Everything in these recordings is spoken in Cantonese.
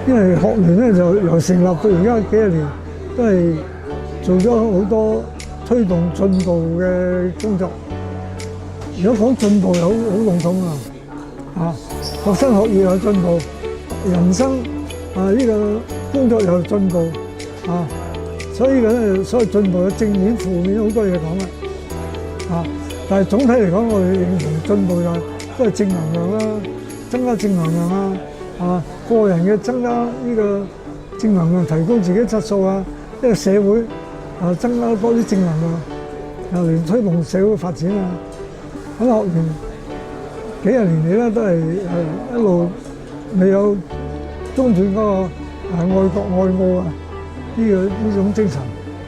因為學聯咧就由成立到而家幾十年，都係做咗好多推動進步嘅工作。如果講進步又好籠統啊！學生學業有進步，人生呢個工作有進步所以咧，所謂進步嘅正面、負面好多嘢講啦但係總體嚟講，我哋認同進步都係正能量啦，增加正能量個人嘅增加呢個正能量，提高自己質素呢個社會增加多啲正能量，嚟推動社會發展咁學聯幾十年嚟咧，都係一路未有中斷嗰個愛國愛澳呢種精神，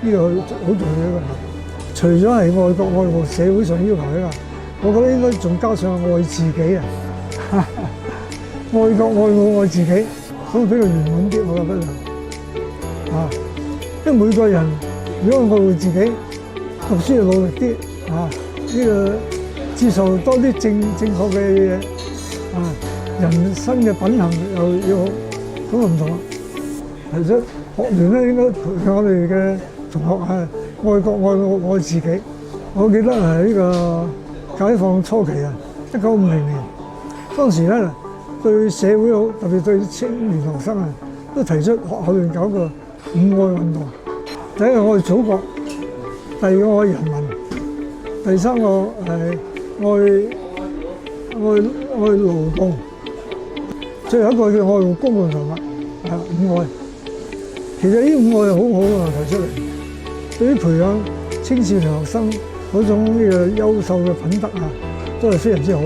呢個好重要嘅。除咗係愛國愛澳社會上要求我覺得應該仲加上愛自己愛國愛澳愛自己，咁比較圓滿啲，我覺得因為每個人如果愛護自己，讀書要努力啲呢個接受多啲正確嘅嘢人生嘅品行又要好，咁就唔同啦。其實學聯咧應該培養我哋嘅同學愛國愛澳愛自己。我記得呢個解放初期1950年，當時咧對社會好，特別對青年學生都提出學校裏搞個五愛運動。第一個愛祖國，第二個愛人民，第三個係愛勞動，最後一個叫愛護公共財物五愛。其實呢五愛係好好提出嚟，對於培養青少年學生嗰種呢個優秀嘅品德都係非常之好